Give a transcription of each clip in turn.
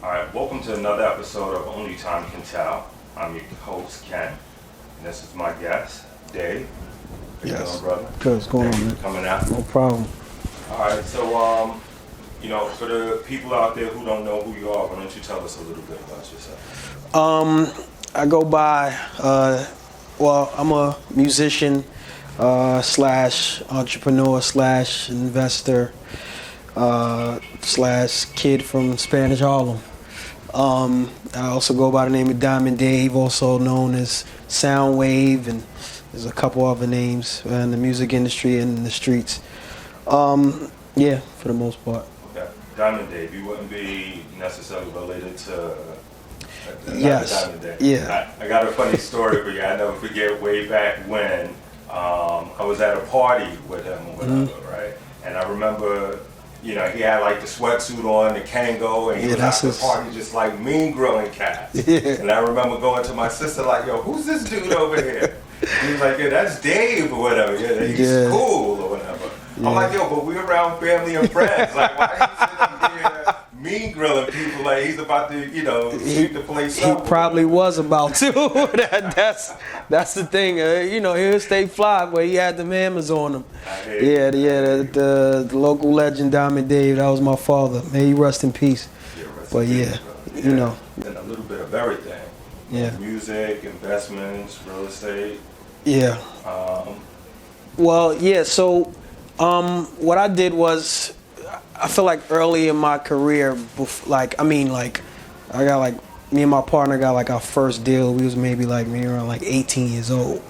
All right, welcome to another episode of Only Time Can Tell. I'm your host, Ken, and this is my guest, Dave. How you doing, brother? Good, what's going on, man? Coming out. No problem. All right, so, for the people out there who don't know who you are, why don't you tell us a little bit about yourself? I go by, I'm a musician, slash entrepreneur, slash investor, slash kid from Spanish Harlem. I also go by the name of Diamond Dave, also known as Soundwave, and there's a couple other names in the music industry and in the streets. Yeah, for the most part. Okay. Diamond Dave, you wouldn't be necessarily related to Yes. Diamond Dave. Yeah. I got a funny story for you. I never forget way back when I was at a party with him or whatever, right? And I remember, he had like the sweatsuit on, the Kango, and he was at the party just like mean grilling cats. Yeah. And I remember going to my sister like, yo, who's this dude over here? He was like, yeah, that's Dave or whatever. Yeah, he's cool or whatever. Yeah. I'm like, yo, but we're around family and friends. Like, why are you sitting here mean grilling people like he's about to, sweep the place up? He probably was about to. That's the thing. He'll stay fly, but he had the hammers on him. The local legend Diamond Dave, that was my father. May he rest in peace. But and a little bit of everything. Yeah. Music, investments, real estate. Yeah. So what I did was, I feel like early in my career, I got me and my partner got like our first deal. We was maybe around 18 years old.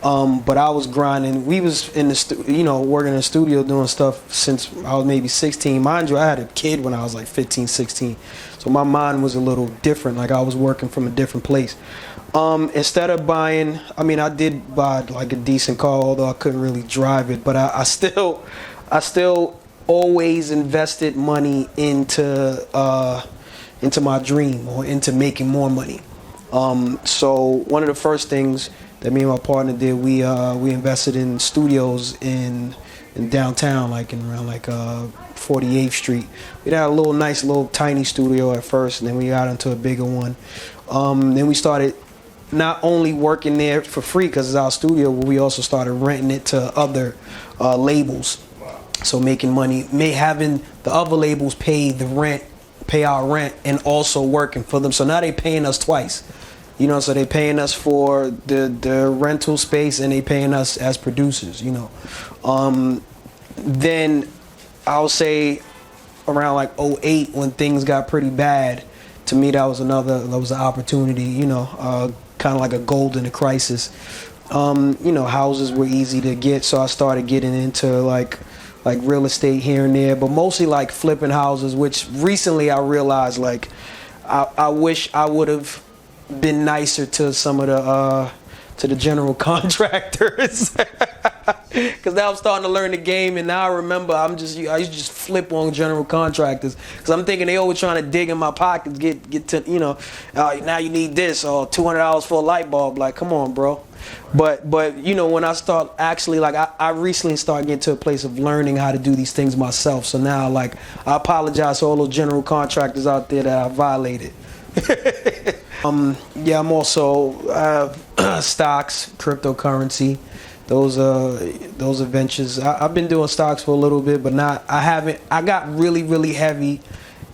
But I was grinding. We was in the working in the studio doing stuff since I was maybe 16. Mind you, I had a kid when I was 15, 16. So my mind was a little different. Like I was working from a different place. Instead of buying, I did buy a decent car, although I couldn't really drive it. But I still always invested money into my dream or into making more money. So one of the first things that me and my partner did, we invested in studios in downtown, around 48th Street. We had a nice little tiny studio at first, and then we got into a bigger one. Then we started not only working there for free because it's our studio, but we also started renting it to other labels. So making money, having the other labels pay our rent, and also working for them. So now they paying us twice. So they paying us for the rental space, and they paying us as producers. Then I'll say around 08 when things got pretty bad. To me, that was an opportunity. Kind of like a gold in a crisis. Houses were easy to get, so I started getting into real estate here and there, but mostly flipping houses, which recently I realized I wish I would have been nicer to some of the general contractors. Because now I'm starting to learn the game, and now I remember I used to just flip on general contractors because I'm thinking they always trying to dig in my pockets, get to now you need this or $200 for a light bulb. Like, come on, bro. But when I start actually I recently started getting to a place of learning how to do these things myself. So now I apologize to all those general contractors out there that I violated. I'm also stocks, cryptocurrency. Those are ventures. I've been doing stocks for a little bit, but I got really, really heavy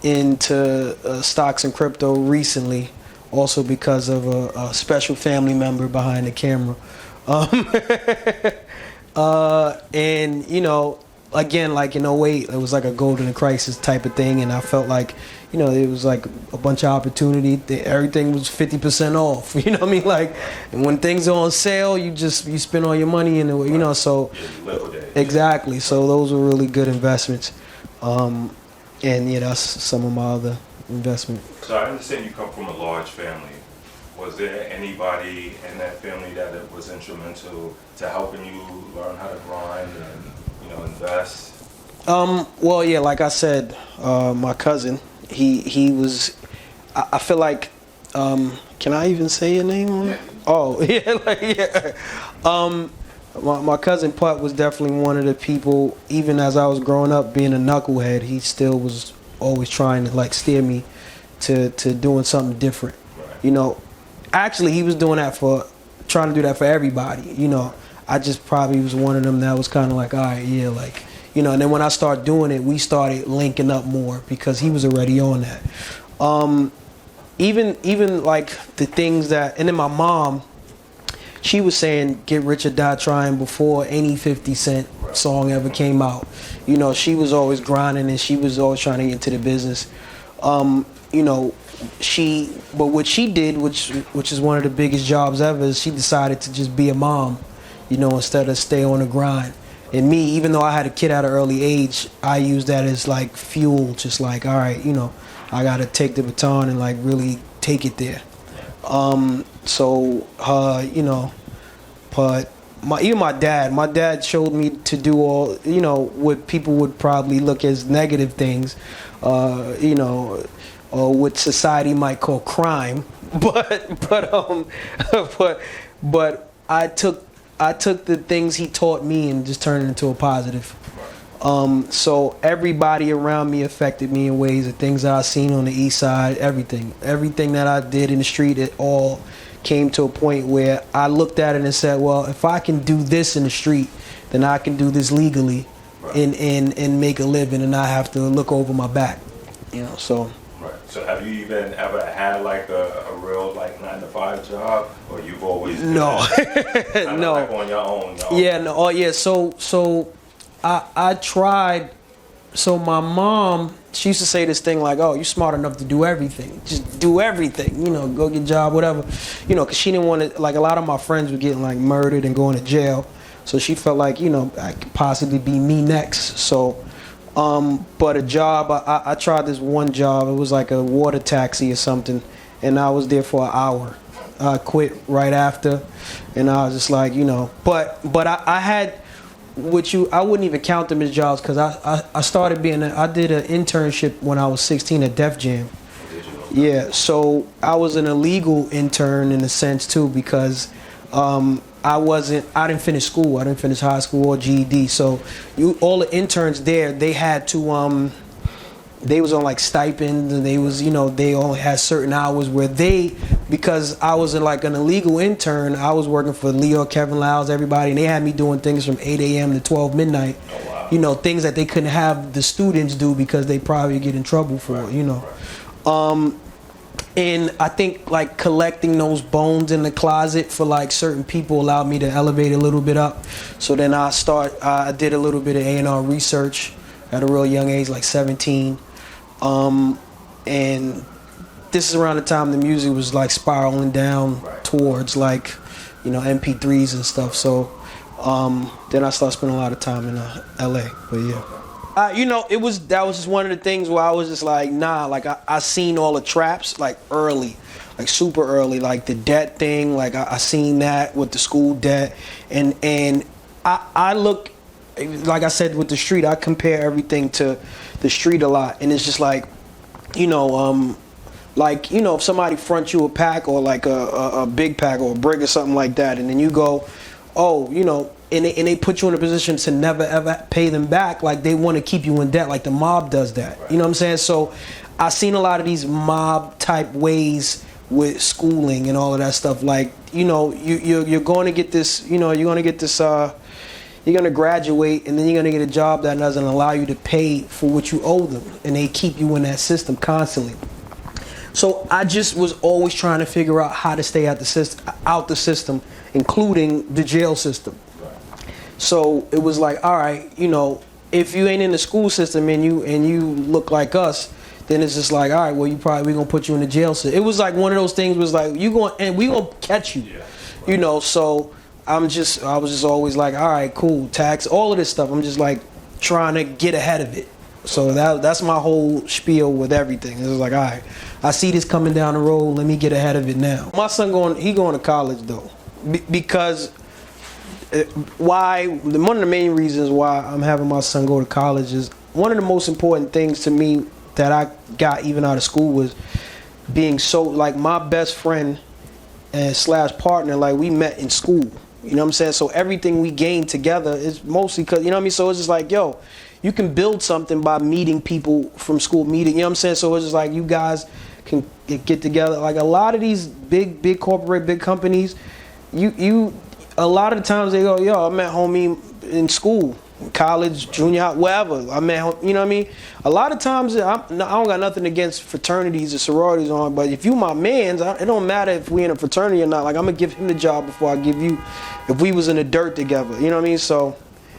into stocks and crypto recently, also because of a special family member behind the camera. And again, in 08, it was a golden crisis type of thing, and I felt it was a bunch of opportunity. Everything was 50% off. You know what I mean? And when things are on sale, you spend all your money in it. So exactly. So those were really good investments. And that's some of my other investment. So I understand you come from a large family. Was there anybody in that family that was instrumental to helping you learn how to grind and invest? Like I said, my cousin, he was. I feel like. Can I even say your name on it? Oh yeah, My cousin Putt was definitely one of the people. Even as I was growing up, being a knucklehead, he still was always trying to steer me to doing something different. Right. You know, actually he was trying to do that for everybody. You know, I just probably was one of them that was kind of like, all right, yeah, like, you know. And then when I started doing it, we started linking up more because he was already on that. Even like the things that, and then my mom, she was saying Get Rich or Die Trying before any 50 Cent song ever came out. You know, she was always grinding and she was always trying to get into the business. You know, but what she did, which is one of the biggest jobs ever, is she decided to just be a mom, you know, instead of stay on the grind. And me, even though I had a kid at an early age, I used that as like fuel, just like, all right, you know, I got to take the baton and like really take it there. You know, but even my dad showed me to do all, you know, what people would probably look as negative things, you know, or what society might call crime. But I took the things he taught me and just turned it into a positive. So everybody around me affected me in ways of things that I seen on the east side, everything that I did in the street, it all came to a point where I looked at it and said, well, if I can do this in the street, then I can do this legally. Right. and make a living and not have to look over my back, you know. So right. So have you even ever had like a real like 9-to-5 job, or you've always been no no like on your own? Yeah, no. Oh yeah, so I tried. So my mom, she used to say this thing like, oh, you're smart enough to do everything. Just do everything, you know, go get a job, whatever. You know, because she didn't want to, like, a lot of my friends were getting, like, murdered and going to jail. So she felt like, you know, I could possibly be me next. So, but a job, I tried this one job. It was like a water taxi or something. And I was there for an hour. I quit right after. And I was just like, you know, but I had... I wouldn't even count them as jobs because I started I did an internship when I was 16 at Def Jam. Yeah, so I was an illegal intern in a sense too because I didn't finish school. I didn't finish high school or GED. So all the interns there, they had to they was on like stipends and they was, you know, they only had certain hours where because I was like an illegal intern, I was working for Leo, Kevin Lyles, everybody, and they had me doing things from 8 a.m. to 12 midnight. Oh, wow. You know, things that they couldn't have the students do because they probably get in trouble for it, you know. And I think like collecting those bones in the closet for like certain people allowed me to elevate a little bit up. So then I did a little bit of A&R research at a real young age, like 17. And this is around the time the music was like spiraling down towards like, you know, MP3s and stuff. So then I started spending a lot of time in LA. But yeah, you know, that was just one of the things where I was just like, nah, like I seen all the traps like early, like super early, like the debt thing. Like I seen that with the school debt, and I look, like I said with the street, I compare everything to the street a lot, and it's just like, you know, like, you know, if somebody fronts you a pack or like a big pack or a brick or something like that, and then you go, oh, you know, and they put you in a position to never ever pay them back, like they want to keep you in debt, like the mob does that. Right. You know what I'm saying? So I seen a lot of these mob type ways with schooling and all of that stuff. Like, you know, you're going to get this, you know, you're going to get this, you're going to graduate and then you're going to get a job that doesn't allow you to pay for what you owe them, and they keep you in that system constantly. So I just was always trying to figure out how to stay out the system, including the jail system. So it was like, all right, you know, if you ain't in the school system and you look like us, then it's just like, all right, well, we're gonna put you in the jail system. It was like one of those things was like, we gonna catch you, you know. So I was just always like, all right, cool, tax, all of this stuff. I'm just like trying to get ahead of it. So that's my whole spiel with everything. It was like, all right, I see this coming down the road. Let me get ahead of it now. My son going to college though, because one of the main reasons why I'm having my son go to college is one of the most important things to me that I got even out of school was being so, like, my best friend and / partner, like, we met in school. You know what I'm saying? So everything we gained together is mostly because, you know what I mean? So it's just like, yo, you can build something by meeting people from school, you know what I'm saying? So it's just like you guys can get together. Like a lot of these big corporate, big companies, you a lot of the times they go, yo, I met homie in school, college, junior high, wherever. I met, you know what I mean? A lot of times, I don't got nothing against fraternities or sororities on, but if you my mans, it don't matter if we in a fraternity or not. Like, I'm going to give him the job before I give you, if we was in the dirt together. You know what I mean? So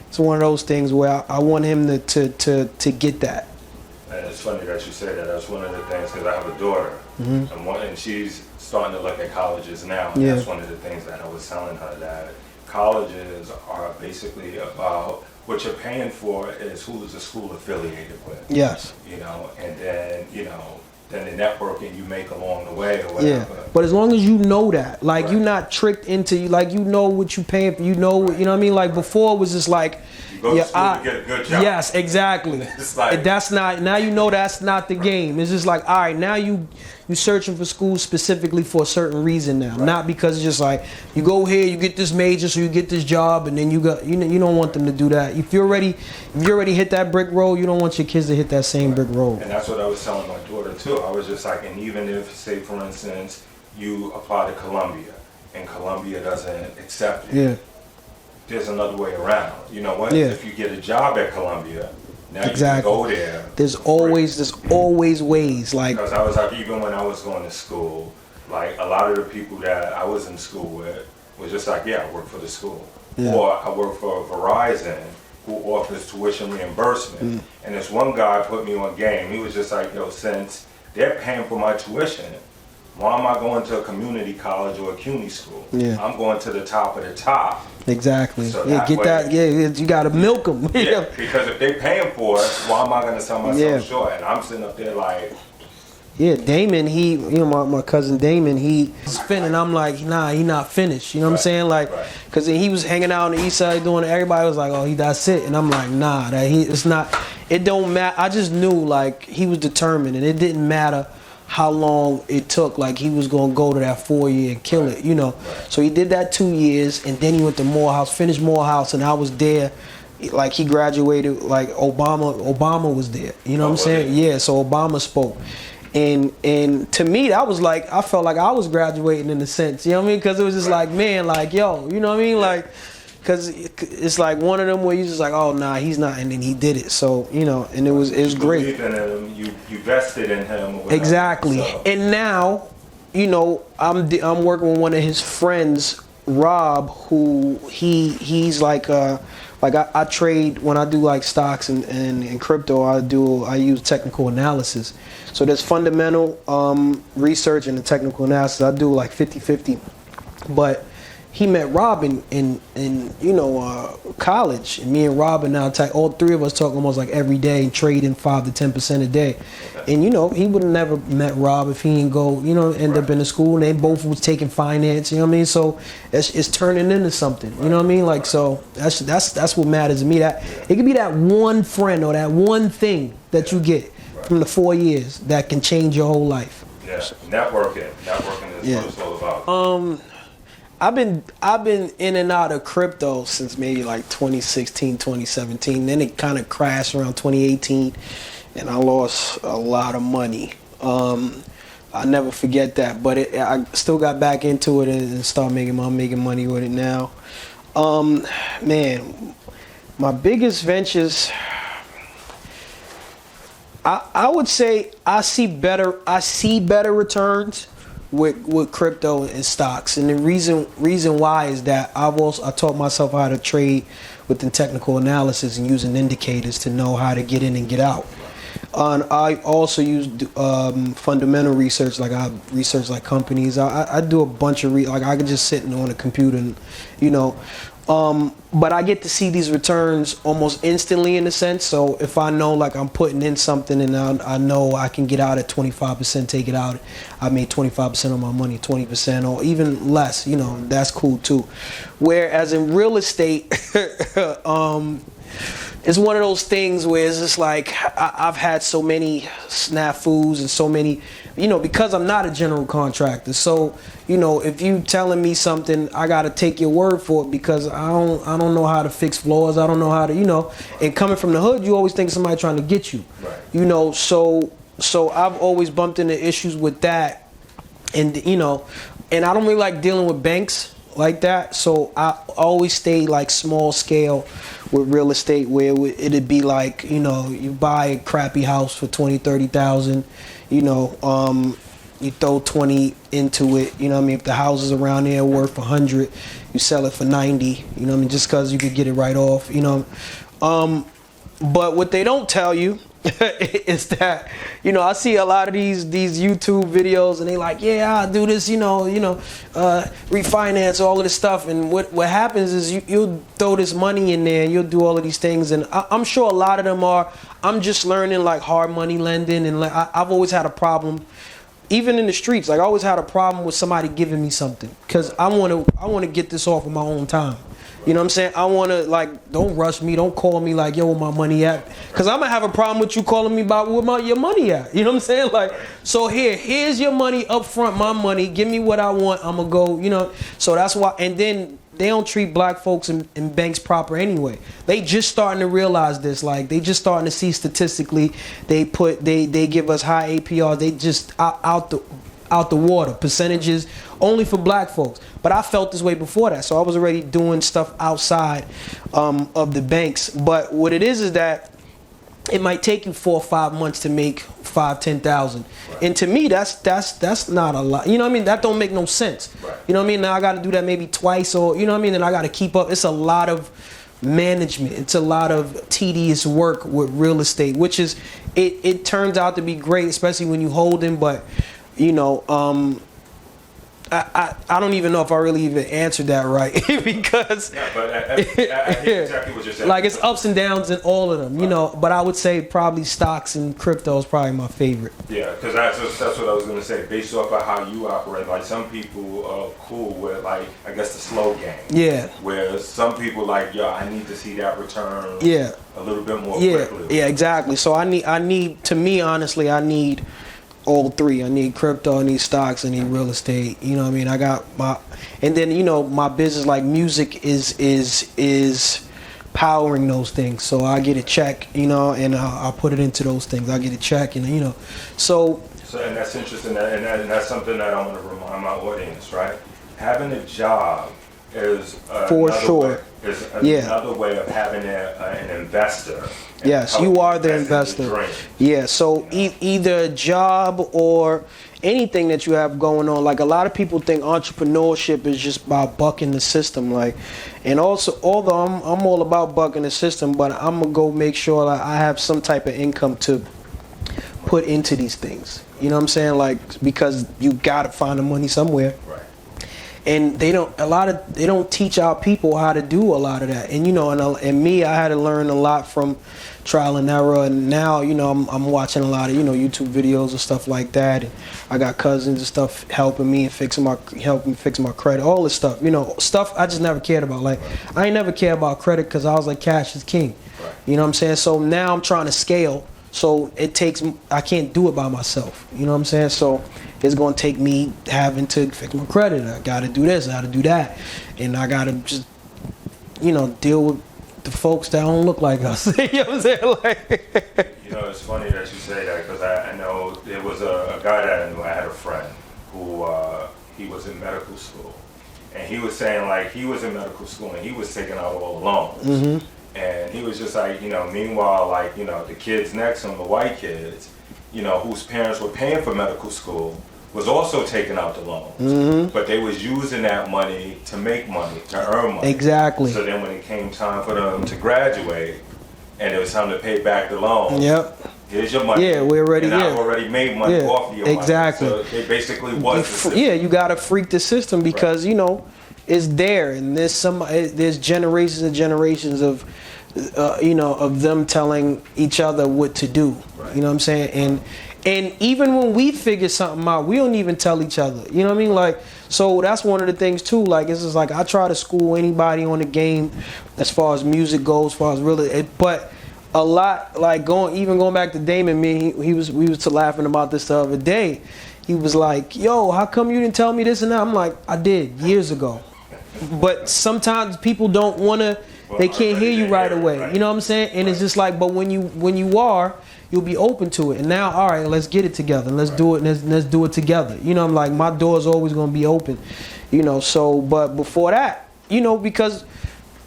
it's one of those things where I want him to get that. And it's funny that you say that. That's one of the things, because I have a daughter, and she's starting to look at colleges now. And that's one of the things that I was telling her, that colleges are basically about what you're paying for is who is the school affiliated with. Yes. You know, and then, then the networking you make along the way or whatever. Yeah. But as long as you know that, like, you're not tricked into, like, you know what you paying for, you know what I mean? Like, before it was just like, you go to school to get a good job. Yes, exactly. It's like, that's not, now you know that's not the game. It's just like, all right, now you searching for schools specifically for a certain reason now. Right. Not because it's just like, you go here, you get this major, so you get this job, and then you don't want them to do that. If you already hit that brick road, you don't want your kids to hit that same brick road. And that's what I was telling my daughter too. I was just like, and even if, say for instance, you apply to Columbia, and Columbia doesn't accept you, there's another way around. You know what? If you get a job at Columbia, now you can go there. There's always ways. Like, because I was like, even when I was going to school, like a lot of the people that I was in school with was just like, I work for the school. Or I work for Verizon, who offers tuition reimbursement. And this one guy put me on game. He was just like, yo, since they're paying for my tuition, why am I going to a community college or a CUNY school? I'm going to the top of the top. Exactly. So you got to milk them. Because if they're paying for it, why am I going to sell myself short? And I'm sitting up there like... Yeah, Damon, my cousin Damon, he's spinning. I'm like, nah, he not finished. You know what I'm saying? Like, because he was hanging out on the east side doing it. Everybody was like, oh, that's it. And I'm like, nah, it's not. It don't matter. I just knew, like, he was determined, and it didn't matter how long it took. Like, he was going to go to that 4-year and kill it, So he did that 2 years, and then he went to Morehouse, finished Morehouse, and I was there. Like, he graduated, like, Obama was there. You know what I'm saying? Yeah, so Obama spoke. And to me, that was like, I felt like I was graduating in a sense, you know what I mean? Because it was just like, man, like, yo, you know what I mean? Like, because it's like one of them where you just like, oh, nah, he's not, and then he did it. So, and it was great. You believed in him, you vested in him. Or whatever, exactly. So. And now, I'm working with one of his friends, Rob, who he's like I trade when I do like stocks and crypto. I use technical analysis. So there's fundamental research and the technical analysis. I do like 50-50. But he met Rob in college, and me and Rob are now all three of us talk almost like every day and trading 5 to 10% a day. And he would have never met Rob if he didn't go, end up in the school, and they both was taking finance, you know what I mean? So it's turning into something, you know what I mean? Like, so that's what matters to me. That it could be that one friend or that one thing that you get from the 4 years that can change your whole life. Yeah, networking is what it's all about. I've been in and out of crypto since maybe like 2016, 2017. Then it kind of crashed around 2018, and I lost a lot of money. I never forget that, but I still got back into it and started making money with it now. Man, my biggest ventures, I would say I see better returns with crypto and stocks, and the reason why is that I taught myself how to trade within technical analysis and using indicators to know how to get in and get out. And I also use fundamental research, like I research like companies. I do a bunch of like I could just sit on a computer and but I get to see these returns almost instantly in a sense. So if I know like I'm putting in something and I know I can get out at 25%, take it out, I made 25% of my money, 20% or even less, that's cool too. Whereas in real estate, it's one of those things where it's just like I've had so many snafus and so many, because I'm not a general contractor. So, if you telling me something, I gotta take your word for it because I don't know how to fix floors. I don't know how to, and coming from the hood, you always think somebody trying to get you, right. So So I've always bumped into issues with that, and and I don't really like dealing with banks like that. So I always stay like small scale with real estate, where it'd be like, you buy a crappy house for 20-30,000, you throw 20 into it, if the houses around there are worth 100, you sell it for 90, just because you could get it right off, but what they don't tell you is that, I see a lot of these YouTube videos, and they like, yeah, I'll do this, refinance all of this stuff, and what happens is you'll throw this money in there, and you'll do all of these things, and I'm sure a lot of them I'm just learning like hard money lending, and like I've always had a problem, even in the streets, like I always had a problem with somebody giving me something, because I want to get this off of my own time. You know what I'm saying? I want to, like, don't rush me. Don't call me like, yo, where my money at? Because I'm going to have a problem with you calling me about where your money at. You know what I'm saying? Like, so here's your money up front, my money. Give me what I want. I'm going to go, So that's why. And then they don't treat black folks in banks proper anyway. They just starting to realize this. Like, they just starting to see statistically, they give us high APRs. They just out the water percentages only for black folks. But I felt this way before that, so I was already doing stuff outside of the banks. But what it is that it might take you 4 or 5 months to make 5-10,000, right. And to me that's not a lot. You know what I mean? That don't make no sense. Right. You know what I mean? Now I got to do that maybe twice, or you know what I mean? And I got to keep up. It's a lot of management. It's a lot of tedious work with real estate, which is it turns out to be great, especially when you hold them, but. I don't even know if I really even answered that right because yeah, but I hear exactly what you're saying. Like, it's ups and downs in all of them, right. But I would say probably stocks and crypto is probably my favorite. Yeah, because that's what I was going to say. Based off of how you operate, like some people are cool with, like, I guess the slow game. Yeah. Where some people like, yo, I need to see that return. Yeah. A little bit more quickly. Yeah, exactly. So I need to me honestly, I need all three. I need crypto, I need stocks, I need real estate. You know what I mean? I got and then my business, like music, is powering those things. So I get a check, and I'll put it into those things. I get a check, and So and that's interesting, and that's something that I want to remind my audience, right? Having a job is another way of having an investor. Yes, you are the investor. Yeah, so either a job or anything that you have going on. Like, a lot of people think entrepreneurship is just about bucking the system. Like, and also, although I'm all about bucking the system, but I'm gonna go make sure that I have some type of income to put into these things. You know what I'm saying? Like, because you gotta find the money somewhere. Right. And they don't teach our people how to do a lot of that. And and me, I had to learn a lot from trial and error. And now, I'm watching a lot of YouTube videos and stuff like that. And I got cousins and stuff helping me and helping fix my credit, all this stuff. Stuff I just never cared about. Like, I ain't never cared about credit because I was like, cash is king. Right. You know what I'm saying? So now I'm trying to scale. So I can't do it by myself. You know what I'm saying? So it's going to take me having to fix my credit. I got to do this, I got to do that. And I got to just, deal with the folks that don't look like us. You know what I'm saying? Like, it's funny that you say that, because I know there was a guy that I knew. I had a friend who, he was in medical school. And he was saying, like, he was in medical school and he was taking out all the loans. Mm-hmm. And he was just like, meanwhile, like, the kids next to him, the white kids, whose parents were paying for medical school, was also taking out the loans. Mm-hmm. But they was using that money to make money, to earn money. Exactly. So then when it came time for them to graduate, and it was time to pay back the loans, yep. Here's your money. Yeah, we already. I've already made money off of your exactly. money. So it basically was the system. Yeah, you got to freak the system because, it's there, and there's generations and generations of of them telling each other what to do. Right. You know what I'm saying? And even when we figure something out, we don't even tell each other. You know what I mean? Like, so that's one of the things too. Like, it's just like I try to school anybody on the game as far as music goes, as far as really, but a lot, like going back to Damon, we was laughing about this the other day. He was like, "Yo, how come you didn't tell me this and that?" I'm like, "I did years ago." But sometimes people don't want to They can't hear you right away. Right. You know what I'm saying? And it's just like, but when you are, you'll be open to it. And now, all right, let's get it together. Let's do it. And let's do it together. You know, I'm like, my door's always gonna be open. You know, so but before that, you know, because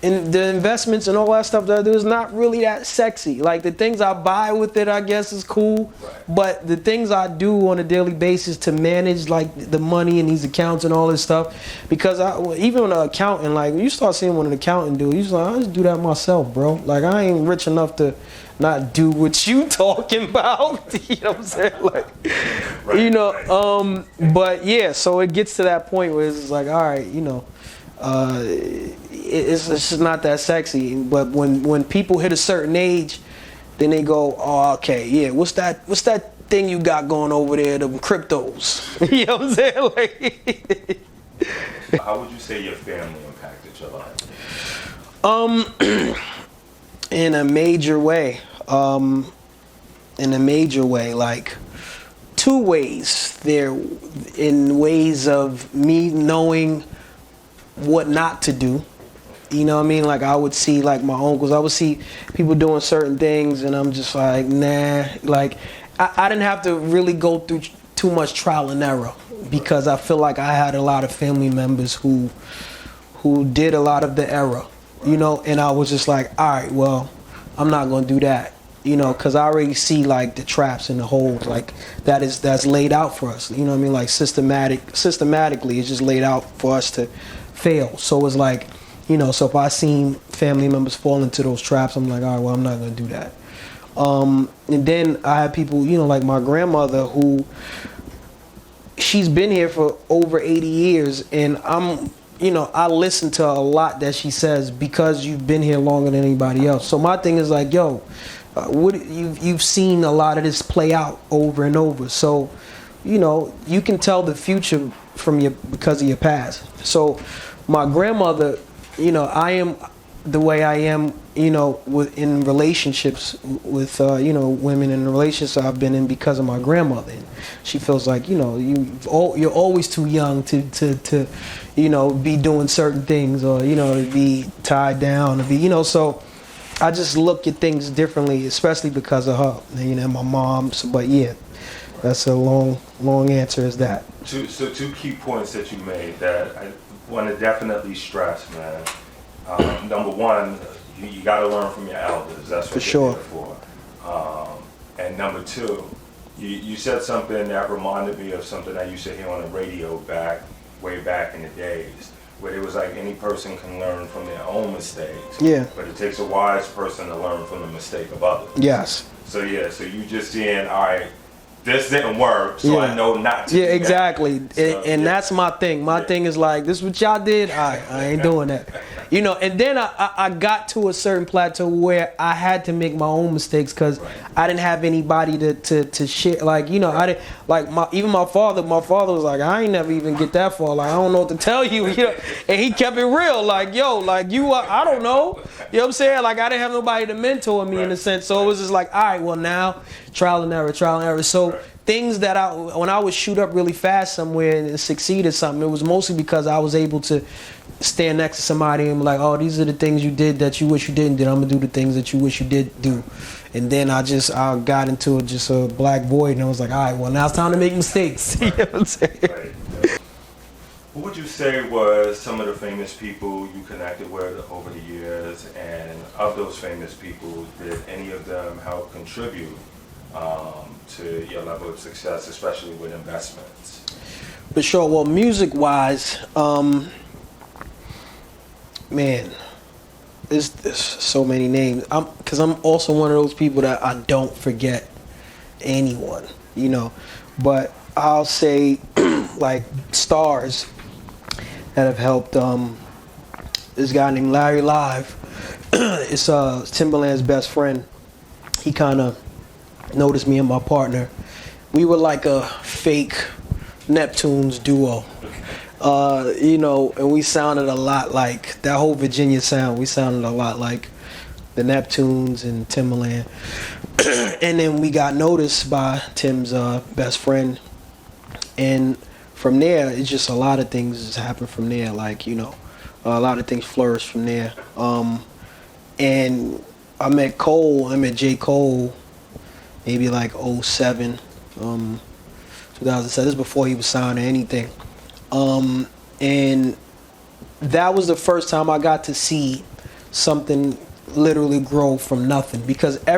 in the investments and all that stuff that I do is not really that sexy. Like the things I buy with it, I guess is cool, but the things I do on a daily basis to manage like the money and these accounts and all this stuff, because even an accountant, like when you start seeing what an accountant do, he's like, I just do that myself, bro. Like I ain't rich enough to not do what you talking about. You know what I'm saying? Like, you know, but yeah, so it gets to that point where it's like, all right, you know, it's just not that sexy. But when people hit a certain age, then they go, oh, okay, yeah, what's that thing you got going over there, the cryptos? You know what I'm saying? Like, how would you say your family impacted your life? In a major way. Like 2 ways. There, in ways of me knowing what not to do. You know what I mean? Like I would see like my uncles, I would see people doing certain things and I'm just like, nah. Like I didn't have to really go through too much trial and error because I feel like I had a lot of family members who did a lot of the error, you know, and I was just like, all right, well, I'm not going to do that, you know, because I already see like the traps and the holes like that's laid out for us. You know what I mean? Like systematically, it's just laid out for us to fail. So it's like, you know, so if I seen family members fall into those traps, I'm like, all right, well, I'm not going to do that. And then I have people, you know, like my grandmother who she's been here for over 80 years and you know, I listen to a lot that she says because you've been here longer than anybody else. So my thing is like, yo, you've seen a lot of this play out over and over. So, you know, you can tell the future because of your past. So my grandmother, you know, I am the way I am, you know, in relationships with, you know, women in the relationships I've been in because of my grandmother. And she feels like, you know, you're always too young to, you know, be doing certain things or, you know, to be tied down, to be, you know, so I just look at things differently, especially because of her, you know, my mom. So, but yeah, that's a long answer is that. So 2 key points that you made that I want to definitely stress, man. Number 1, you got to learn from your elders. That's what you're there for. And number 2, you said something that reminded me of something I used to hear on the radio way back in the days, where it was like any person can learn from their own mistakes. Yeah. But it takes a wise person to learn from the mistake of others. Yes. So yeah, so you just saying, all right, this didn't work, so I know not to. Yeah, exactly. So, and that's my thing. My thing is like, this is what y'all did. I ain't doing that. You know, and then I got to a certain plateau where I had to make my own mistakes because I didn't have anybody to share. Like, you know, I didn't, like, even my father was like, I ain't never even get that far. Like, I don't know what to tell you, you know. And he kept it real. Like, yo, like, I don't know. You know what I'm saying? Like, I didn't have nobody to mentor me in a sense. So it was just like, all right, well, now, trial and error. So things that when I would shoot up really fast somewhere and succeed at something, it was mostly because I was able to stand next to somebody and be like, oh, these are the things you did that you wish you didn't do. I'm gonna do the things that you wish you did do. And then I got into just a black void and I was like, all right, well, now it's time to make mistakes. You know what I'm saying? Right. What would you say was some of the famous people you connected with over the years, and of those famous people, did any of them help contribute to your level of success, especially with investments? For sure. Well, music-wise, man, there's so many names. Because I'm also one of those people that I don't forget anyone, you know. But I'll say, like, stars that have helped. This guy named Larry Live. It's Timberland's best friend. He kind of noticed me and my partner. We were like a fake Neptunes duo. You know, and we sounded a lot like that whole Virginia sound. We sounded a lot like the Neptunes and Timberland. And then we got noticed by Tim's best friend. And from there, it's just a lot of things has happened from there. Like, you know, a lot of things flourished from there. And I met Cole. I met J. Cole maybe like '07, 2007. This is before he was signed or anything. And that was the first time I got to see something literally grow from nothing, because I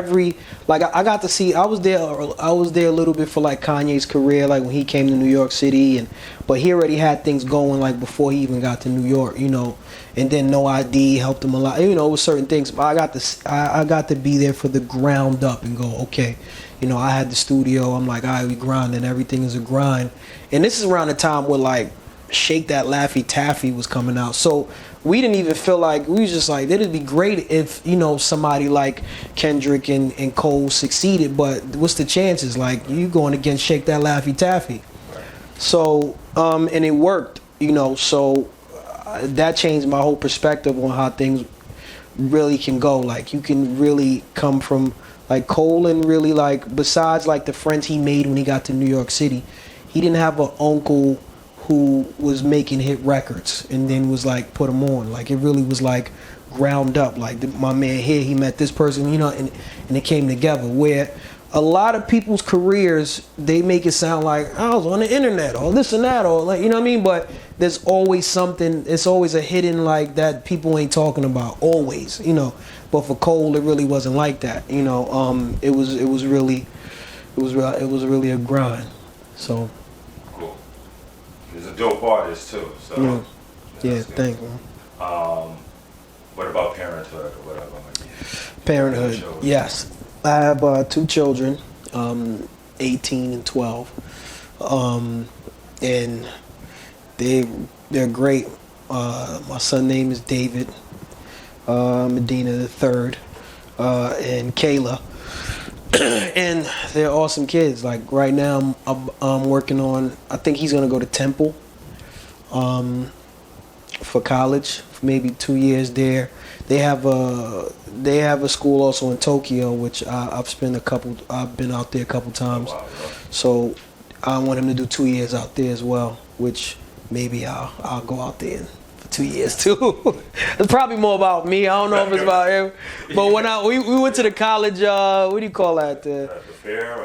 got to see, I was there a little bit for like Kanye's career, like when he came to New York City, but he already had things going like before he even got to New York, and then No ID helped him a lot, with certain things. But I got to be there for the ground up and go, okay, I had the studio, I'm like, all right, we grinding, everything is a grind. And this is around the time where like Shake That Laffy Taffy was coming out, so we didn't even feel like, we was just like, it'd be great if somebody like Kendrick and Cole succeeded, but what's the chances? Like, you going against Shake That Laffy Taffy. So and it worked, so that changed my whole perspective on how things really can go. Like, you can really come from like Cole, and really, like, besides like the friends he made when he got to New York City, he didn't have an uncle who was making hit records and then was like put them on. Like, it really was like ground up. Like, my man here, he met this person, and it came together. Where a lot of people's careers, they make it sound like I was on the internet or this and that, or like, you know what I mean? But there's always something, it's always a hidden, like, that people ain't talking about, always, But for Cole, it really wasn't like that, It was really a grind. So cool. He's a dope artist too. So yeah, thank you. What about parenthood or whatever? Parenthood, yes. I have 2 children, 18 and 12, and they're great. My son's name is David Medina III, and Kayla, and they're awesome kids. Like, right now, I'm working on, I think he's gonna go to Temple for college, for maybe 2 years there. They have a school also in Tokyo, which I've been out there a couple times. Oh, wow. So I want him to do 2 years out there as well, which maybe I'll go out there for 2 years too. It's probably more about me. I don't know if it's about him. But when we went to the college, what do you call that? The fair?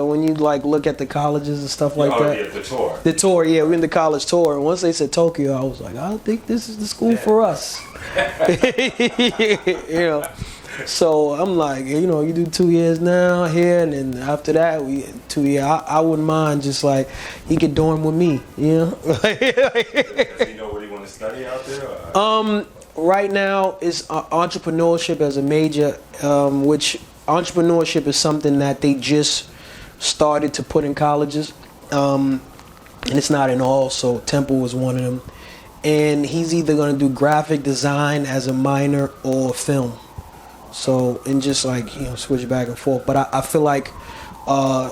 When you like look at the colleges and stuff like that. Yeah, the tour. The tour, yeah, we in the college tour. And once they said Tokyo, I was like, I don't think this is the school for us. So I'm like, you do 2 years now here, and then after that, 2 years. I wouldn't mind just like he could dorm with me, Does he know what he want to study out there? Right now is entrepreneurship as a major, which entrepreneurship is something that they just started to put in colleges, and it's not in all. So Temple was one of them, and he's either going to do graphic design as a minor or film. So, and just like, switch back and forth. But I feel like the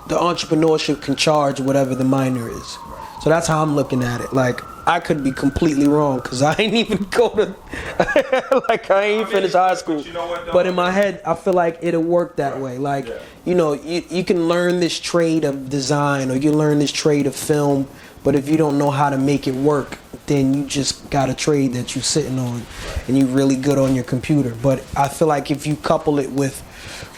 entrepreneurship can charge whatever the minor is. So that's how I'm looking at it. Like, I could be completely wrong because I ain't even go to, like, I ain't finished high school. But you know what, though? But in my head, I feel like it'll work that way. Like, you can learn this trade of design, or you learn this trade of film, but if you don't know how to make it work, then you just got a trade that you're sitting on, and you're really good on your computer. But I feel like if you couple it with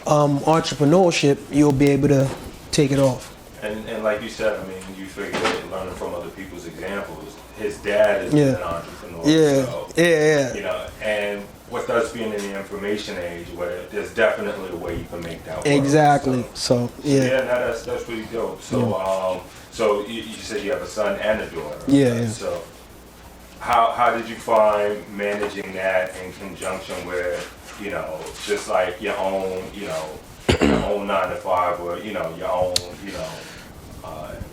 entrepreneurship, you'll be able to take it off. And like you said, I mean, you figure learning from other people's examples. His dad is an entrepreneur. So, and with us being in the information age, where there's definitely a way you can make that work. Exactly. So that's pretty dope. So so you said you have a son and a daughter. Yeah. So how did you find managing that in conjunction with, just like your own, your own 9 to 5, or your own,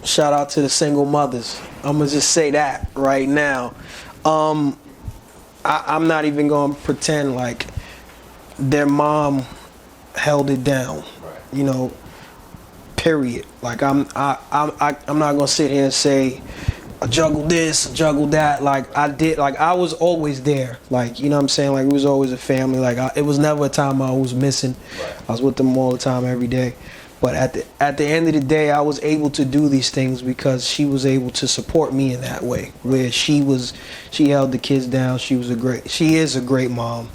Shout out to the single mothers. I'm gonna just say that right now. I'm not even gonna pretend like their mom held it down. Right. Period. Like, I'm not gonna sit here and say I juggled this, juggled that. Like, I did. Like, I was always there. Like, you know what I'm saying? Like, it was always a family. Like, it was never a time I was missing. Right. I was with them all the time, every day. But at the end of the day, I was able to do these things because she was able to support me in that way. Where she held the kids down. She is a great mom.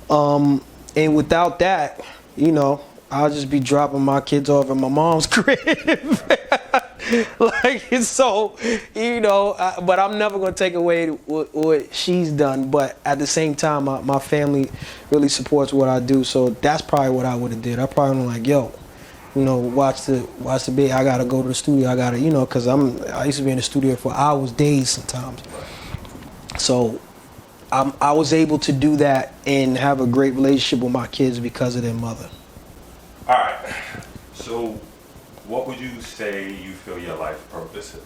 And without that, you know, I'll just be dropping my kids off at my mom's crib. Like, it's so, you know, but I'm never going to take away what she's done. But at the same time, my family really supports what I do. So that's probably what I would have did. I probably would like, yo, you know, watch the baby. I got to go to the studio. I got to, you know, because I used to be in the studio for hours, days sometimes. So I was able to do that and have a great relationship with my kids because of their mother. All right. So what would you say you feel your life purpose is?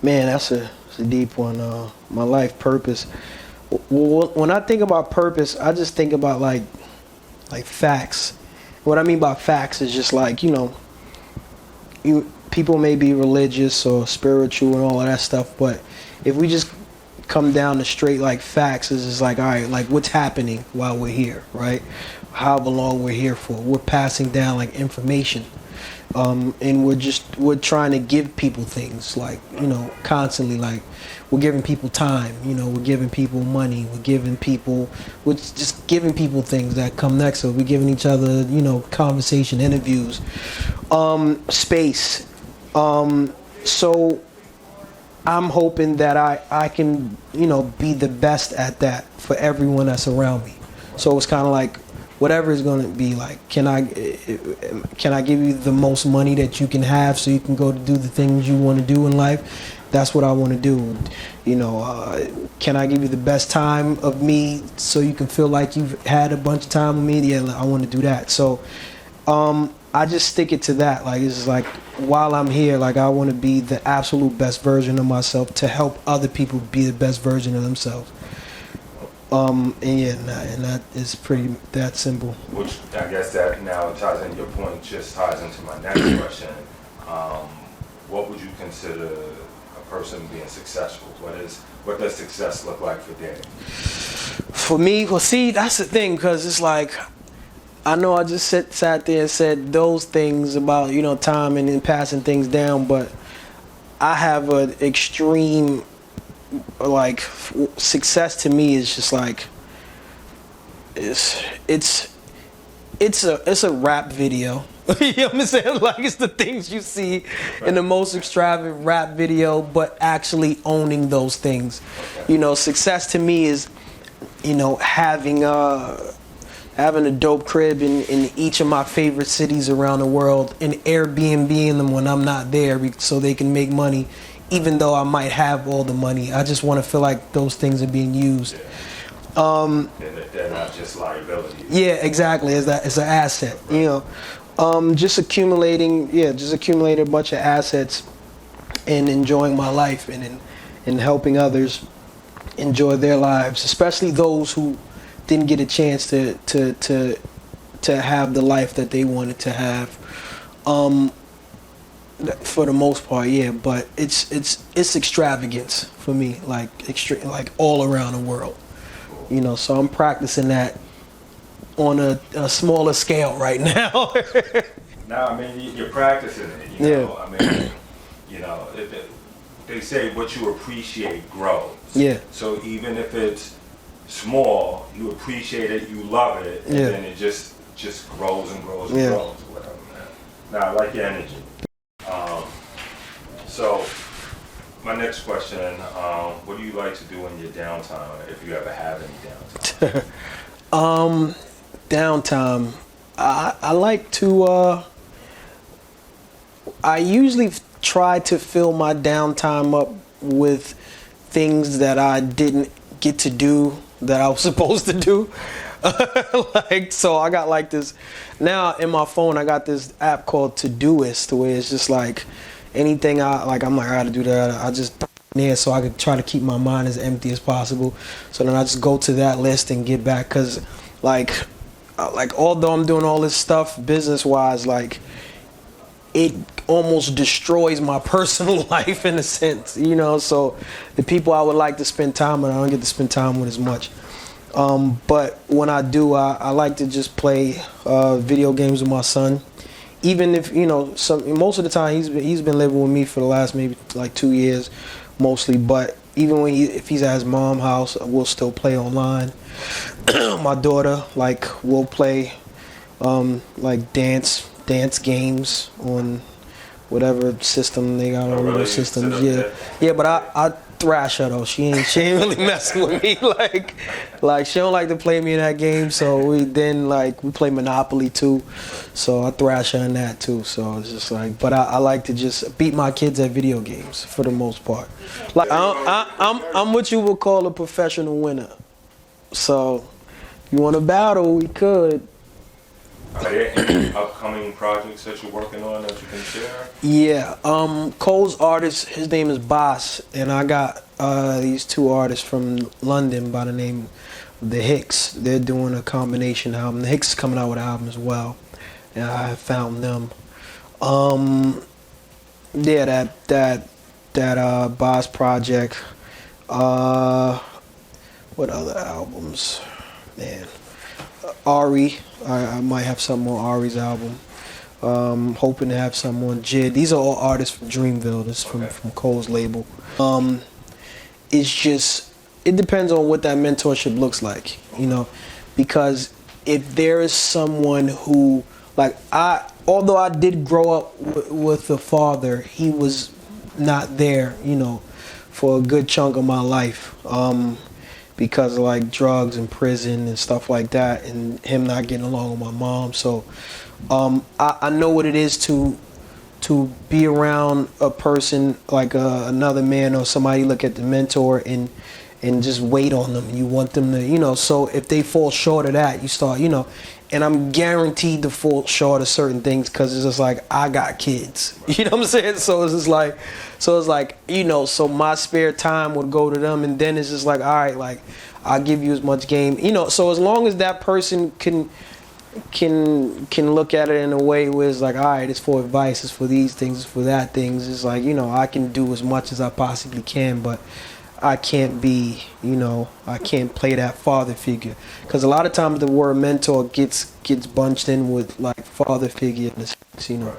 Man, that's a deep one. My life purpose. When I think about purpose, I just think about like facts. What I mean by facts is just like, you know, people may be religious or spiritual and all of that stuff, but if we just come down to straight like facts, is just like, all right, like what's happening while we're here, right? However long we're here for, we're passing down like information, and we're trying to give people things, like, you know, constantly, like we're giving people time, you know, we're giving people money, we're just giving people things that come next. So we're giving each other, you know, conversation, interviews, space. So I'm hoping that I can, you know, be the best at that for everyone that's around me. So it's kind of like, whatever it's going to be, like, can I give you the most money that you can have so you can go to do the things you want to do in life? That's what I want to do. You know, can I give you the best time of me so you can feel like you've had a bunch of time with me? Yeah, I want to do that. So I just stick it to that. Like, it's just like, while I'm here, like, I want to be the absolute best version of myself to help other people be the best version of themselves. And that is pretty that simple. Which I guess that now ties into your point, just ties into my next question. What would you consider a person being successful? What does success look like for Danny? For me, well, see, that's the thing, because it's like, I know I just sat there and said those things about, you know, time and then passing things down, but I have an extreme, like, success to me is just like, it's a rap video. You know what I'm saying? Like, it's the things you see in the most extravagant rap video, but actually owning those things. You know, success to me is, you know, having a dope crib in each of my favorite cities around the world and Airbnb-ing them when I'm not there so they can make money, even though I might have all the money. I just want to feel like those things are being used. They're not just liabilities. Yeah, exactly. It's an asset, you know. Just accumulating a bunch of assets and enjoying my life and helping others enjoy their lives, especially those who didn't get a chance to have the life that they wanted to have. For the most part, yeah, but it's extravagance for me, like all around the world, you know. So I'm practicing that on a smaller scale right now. Now, I mean, you're practicing it, you know. I mean, you know, they say what you appreciate grows. Yeah. So even if it's small, you appreciate it, you love it, and then it just grows and grows and grows, or whatever, man. Now, I like your energy. So, my next question, what do you like to do in your downtime, if you ever have any downtime? Downtime. I like to, I usually try to fill my downtime up with things that I didn't get to do that I was supposed to do. Like, so I got like this, now in my phone I got this app called Todoist, where it's just like anything I'm like, I gotta do that, I just there so I could try to keep my mind as empty as possible. So then I just go to that list and get back, because like although I'm doing all this stuff business wise, like it almost destroys my personal life in a sense, you know. So the people I would like to spend time with, I don't get to spend time with as much. But when I do, I like to just play video games with my son. Even if, you know, most of the time he's been living with me for the last maybe like 2 years mostly, but even when if he's at his mom's house, we'll still play online. My daughter, like, we'll play like dance games on whatever system they got, on those systems. Yeah, but I thrash her though. She ain't really messing with me. Like she don't like to play me in that game. So we play Monopoly too. So I thrash her in that too. So it's just like, but I like to just beat my kids at video games for the most part. Like I'm what you would call a professional winner. So if you want to battle, we could. Are there any upcoming projects that you're working on that you can share? Yeah, Cole's artist, his name is Boss, and I got these two artists from London by the name of the Hicks. They're doing a combination album. The Hicks is coming out with an album as well, and I found them. Yeah, that Boss project. What other albums? Man, Ari. I might have some on Ari's album. Hoping to have some on Jid. These are all artists from Dreamville. This is from Cole's label. It's just, it depends on what that mentorship looks like, you know, because if there is someone who, like, although I did grow up with a father, he was not there, you know, for a good chunk of my life. Because of like drugs and prison and stuff like that, and him not getting along with my mom. So I know what it is to be around a person like another man or somebody, look at the mentor and just wait on them. You want them to, you know, so if they fall short of that, you start, you know, and I'm guaranteed to fall short of certain things because it's just like, I got kids, you know what I'm saying? So it's just like, you know, so my spare time would go to them, and then it's just like, all right, like, I'll give you as much game, you know, so as long as that person can look at it in a way where it's like, all right, it's for advice, it's for these things, it's for that things, it's like, you know, I can do as much as I possibly can, but I can't be, you know, I can't play that father figure, because a lot of times the word mentor gets bunched in with like father figure, you know.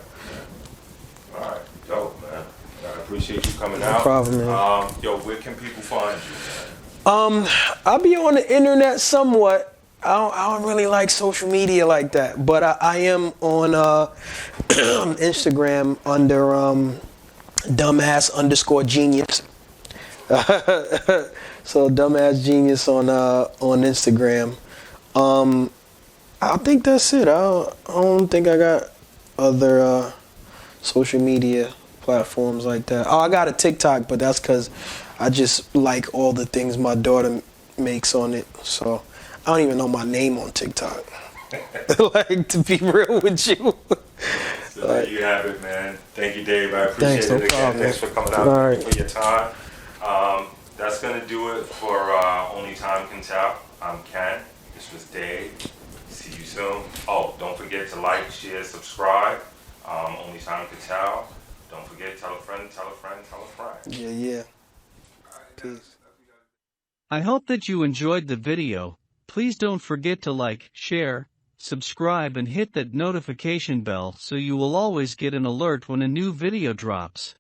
All right, dope, man. I appreciate you coming out. No problem, man. Yo, where can people find you, man? I'll be on the internet somewhat. I don't really like social media like that, but I am on Instagram under dumbass_genius. So dumbass genius on Instagram. I think that's it. I don't think I got other social media platforms like that. Oh, I got a TikTok, but that's because I just like all the things my daughter makes on it. So I don't even know my name on TikTok. Like, to be real with you. So there you have it, man. Thank you, Dave. I appreciate it again. Problem. Thanks for coming out. All right. For your time. That's going to do it for Only Time Can Tell. I'm Ken. This was Dave. See you soon. Oh, don't forget to like, share, subscribe. Only Time Can Tell. Don't forget, tell a friend, tell a friend, tell a friend. Yeah. Peace. I hope that you enjoyed the video. Please don't forget to like, share, subscribe and hit that notification bell so you will always get an alert when a new video drops.